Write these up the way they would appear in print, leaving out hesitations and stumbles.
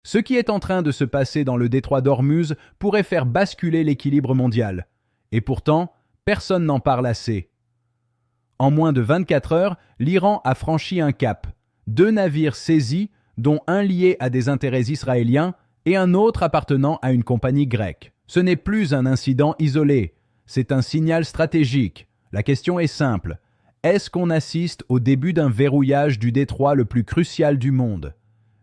Ce qui est en train de se passer dans le détroit d'Ormuz pourrait faire basculer l'équilibre mondial. Et pourtant, personne n'en parle assez. En moins de 24 heures, l'Iran a franchi un cap. 2 navires saisis, dont un lié à des intérêts israéliens et un autre appartenant à une compagnie grecque. Ce n'est plus un incident isolé, c'est un signal stratégique. La question est simple. Est-ce qu'on assiste au début d'un verrouillage du détroit le plus crucial du monde?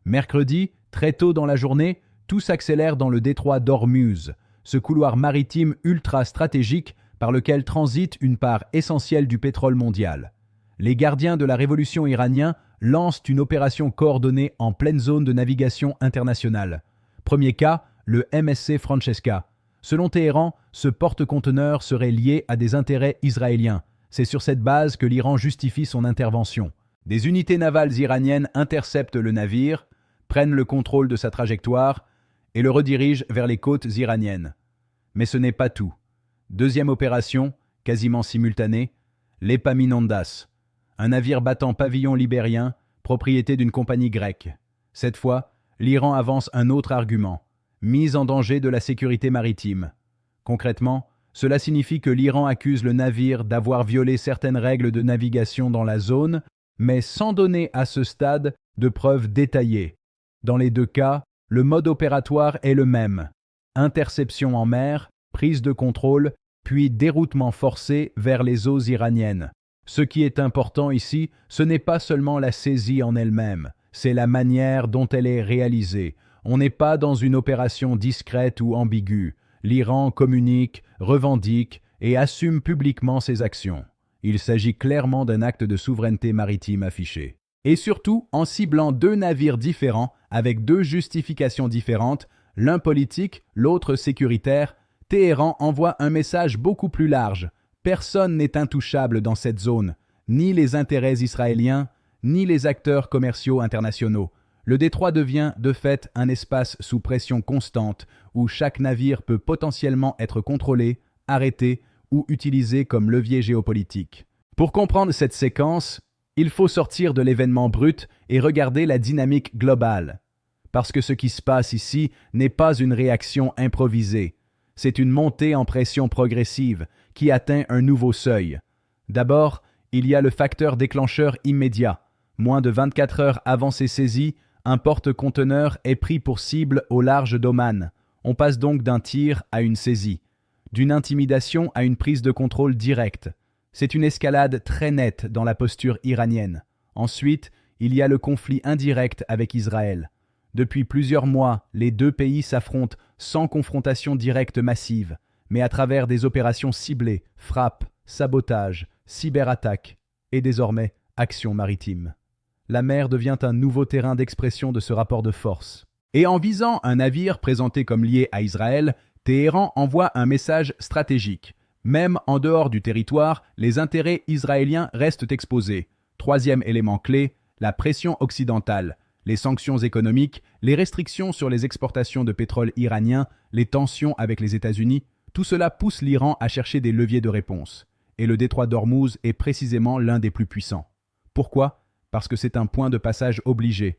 Mercredi, très tôt dans la journée, tout s'accélère dans le détroit d'Ormuz, ce couloir maritime ultra stratégique par lequel transite une part essentielle du pétrole mondial. Les gardiens de la révolution iranienne lancent une opération coordonnée en pleine zone de navigation internationale. Premier cas, le MSC Francesca. Selon Téhéran, ce porte-conteneur serait lié à des intérêts israéliens. C'est sur cette base que l'Iran justifie son intervention. Des unités navales iraniennes interceptent le navire, prennent le contrôle de sa trajectoire et le redirigent vers les côtes iraniennes. Mais ce n'est pas tout. Deuxième opération, quasiment simultanée, l'Epaminondas, un navire battant pavillon libérien, propriété d'une compagnie grecque. Cette fois, l'Iran avance un autre argument, mise en danger de la sécurité maritime. Concrètement, cela signifie que l'Iran accuse le navire d'avoir violé certaines règles de navigation dans la zone, mais sans donner à ce stade de preuves détaillées. Dans les deux cas, le mode opératoire est le même. Interception en mer, prise de contrôle, puis déroutement forcé vers les eaux iraniennes. Ce qui est important ici, ce n'est pas seulement la saisie en elle-même, c'est la manière dont elle est réalisée. On n'est pas dans une opération discrète ou ambiguë. L'Iran communique, revendique et assume publiquement ses actions. Il s'agit clairement d'un acte de souveraineté maritime affiché. Et surtout, en ciblant 2 navires différents, avec 2 justifications différentes, l'un politique, l'autre sécuritaire, Téhéran envoie un message beaucoup plus large. Personne n'est intouchable dans cette zone, ni les intérêts israéliens, ni les acteurs commerciaux internationaux. Le détroit devient, de fait, un espace sous pression constante, où chaque navire peut potentiellement être contrôlé, arrêté ou utilisé comme levier géopolitique. Pour comprendre cette séquence, il faut sortir de l'événement brut et regarder la dynamique globale. Parce que ce qui se passe ici n'est pas une réaction improvisée. C'est une montée en pression progressive qui atteint un nouveau seuil. D'abord, il y a le facteur déclencheur immédiat. Moins de 24 heures avant ces saisies, un porte-conteneur est pris pour cible au large d'Oman. On passe donc d'un tir à une saisie, d'une intimidation à une prise de contrôle directe. C'est une escalade très nette dans la posture iranienne. Ensuite, il y a le conflit indirect avec Israël. Depuis plusieurs mois, les 2 pays s'affrontent sans confrontation directe massive, mais à travers des opérations ciblées, frappes, sabotages, cyberattaques et désormais actions maritimes. La mer devient un nouveau terrain d'expression de ce rapport de force. Et en visant un navire présenté comme lié à Israël, Téhéran envoie un message stratégique. Même en dehors du territoire, les intérêts israéliens restent exposés. Troisième élément clé, la pression occidentale. Les sanctions économiques, les restrictions sur les exportations de pétrole iranien, les tensions avec les États-Unis, tout cela pousse l'Iran à chercher des leviers de réponse. Et le détroit d'Ormuz est précisément l'un des plus puissants. Pourquoi? Parce que c'est un point de passage obligé.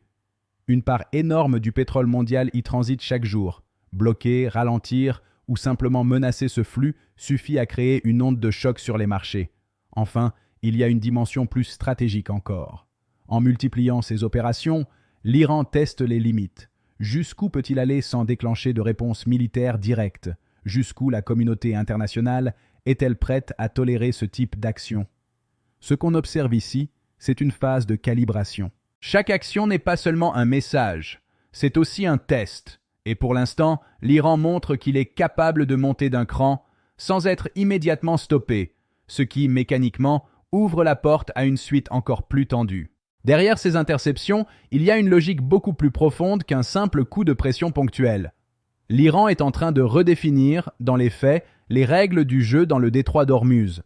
Une part énorme du pétrole mondial y transite chaque jour. Bloquer, ralentir ou simplement menacer ce flux suffit à créer une onde de choc sur les marchés. Enfin, il y a une dimension plus stratégique encore. En multipliant ces opérations, l'Iran teste les limites. Jusqu'où peut-il aller sans déclencher de réponse militaire directe? Jusqu'où la communauté internationale est-elle prête à tolérer ce type d'action? Ce qu'on observe ici, c'est une phase de calibration. Chaque action n'est pas seulement un message, c'est aussi un test. Et pour l'instant, l'Iran montre qu'il est capable de monter d'un cran sans être immédiatement stoppé, ce qui, mécaniquement, ouvre la porte à une suite encore plus tendue. Derrière ces interceptions, il y a une logique beaucoup plus profonde qu'un simple coup de pression ponctuel. L'Iran est en train de redéfinir, dans les faits, les règles du jeu dans le détroit d'Ormuz.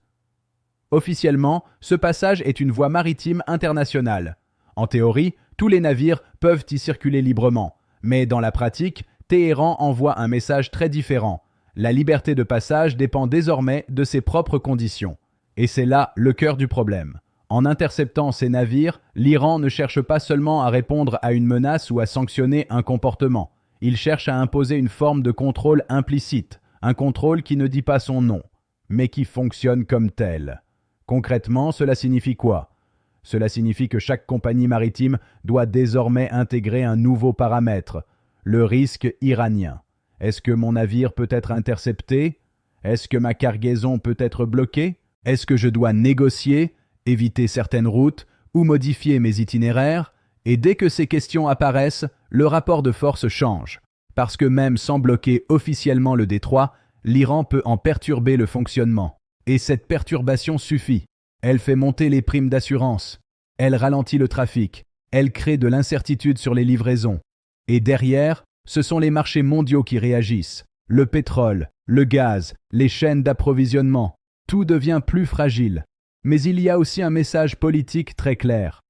Officiellement, ce passage est une voie maritime internationale. En théorie, tous les navires peuvent y circuler librement, mais dans la pratique, Téhéran envoie un message très différent. La liberté de passage dépend désormais de ses propres conditions. Et c'est là le cœur du problème. En interceptant ces navires, l'Iran ne cherche pas seulement à répondre à une menace ou à sanctionner un comportement. Il cherche à imposer une forme de contrôle implicite, un contrôle qui ne dit pas son nom, mais qui fonctionne comme tel. Concrètement, cela signifie quoi? Cela signifie que chaque compagnie maritime doit désormais intégrer un nouveau paramètre, le risque iranien. Est-ce que mon navire peut être intercepté? Est-ce que ma cargaison peut être bloquée? Est-ce que je dois négocier, éviter certaines routes ou modifier mes itinéraires? Et dès que ces questions apparaissent, le rapport de force change. Parce que même sans bloquer officiellement le détroit, l'Iran peut en perturber le fonctionnement. Et cette perturbation suffit. Elle fait monter les primes d'assurance. Elle ralentit le trafic. Elle crée de l'incertitude sur les livraisons. Et derrière, ce sont les marchés mondiaux qui réagissent. Le pétrole, le gaz, les chaînes d'approvisionnement. Tout devient plus fragile. Mais il y a aussi un message politique très clair.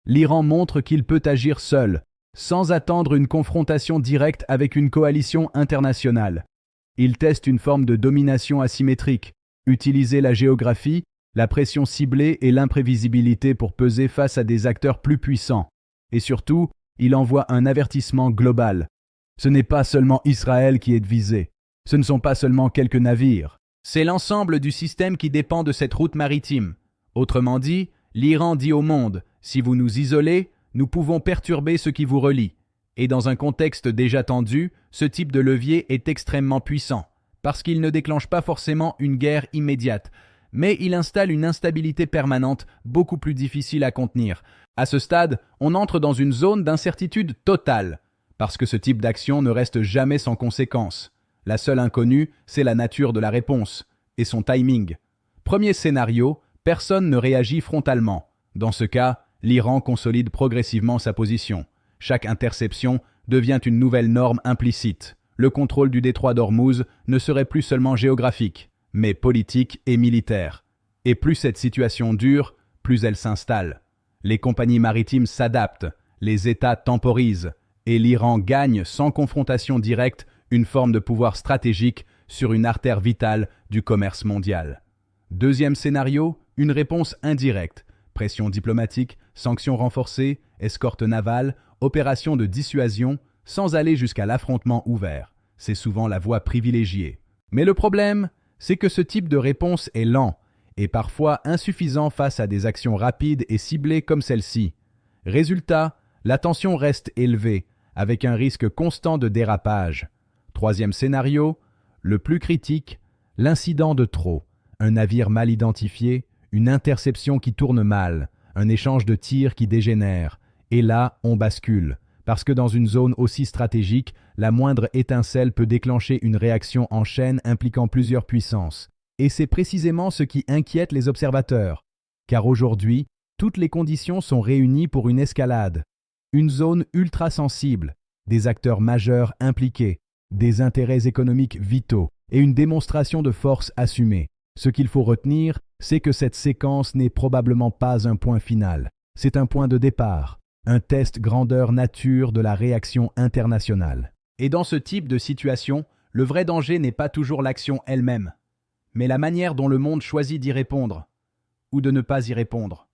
L'Iran montre qu'il peut agir seul, sans attendre une confrontation directe avec une coalition internationale. Il teste une forme de domination asymétrique, utiliser la géographie, la pression ciblée et l'imprévisibilité pour peser face à des acteurs plus puissants. Et surtout, il envoie un avertissement global. Ce n'est pas seulement Israël qui est visé. Ce ne sont pas seulement quelques navires. C'est l'ensemble du système qui dépend de cette route maritime. Autrement dit, l'Iran dit au monde, si vous nous isolez, nous pouvons perturber ce qui vous relie. Et dans un contexte déjà tendu, ce type de levier est extrêmement puissant, parce qu'il ne déclenche pas forcément une guerre immédiate, mais il installe une instabilité permanente beaucoup plus difficile à contenir. À ce stade, on entre dans une zone d'incertitude totale, parce que ce type d'action ne reste jamais sans conséquences. La seule inconnue, c'est la nature de la réponse, et son timing. Premier scénario, personne ne réagit frontalement. Dans ce cas, l'Iran consolide progressivement sa position. Chaque interception devient une nouvelle norme implicite. Le contrôle du détroit d'Ormuz ne serait plus seulement géographique, mais politique et militaire. Et plus cette situation dure, plus elle s'installe. Les compagnies maritimes s'adaptent, les États temporisent, et l'Iran gagne sans confrontation directe une forme de pouvoir stratégique sur une artère vitale du commerce mondial. Deuxième scénario, une réponse indirecte. Pression diplomatique, sanctions renforcées, escorte navale, opération de dissuasion, sans aller jusqu'à l'affrontement ouvert. C'est souvent la voie privilégiée. Mais le problème, c'est que ce type de réponse est lent et parfois insuffisant face à des actions rapides et ciblées comme celle-ci. Résultat, la tension reste élevée, avec un risque constant de dérapage. Troisième scénario, le plus critique, l'incident de trop. Un navire mal identifié, une interception qui tourne mal, un échange de tirs qui dégénère. Et là, on bascule. Parce que dans une zone aussi stratégique, la moindre étincelle peut déclencher une réaction en chaîne impliquant plusieurs puissances. Et c'est précisément ce qui inquiète les observateurs. Car aujourd'hui, toutes les conditions sont réunies pour une escalade. Une zone ultra sensible, des acteurs majeurs impliqués, des intérêts économiques vitaux et une démonstration de force assumée. Ce qu'il faut retenir, c'est que cette séquence n'est probablement pas un point final. C'est un point de départ, un test grandeur nature de la réaction internationale. Et dans ce type de situation, le vrai danger n'est pas toujours l'action elle-même, mais la manière dont le monde choisit d'y répondre, ou de ne pas y répondre.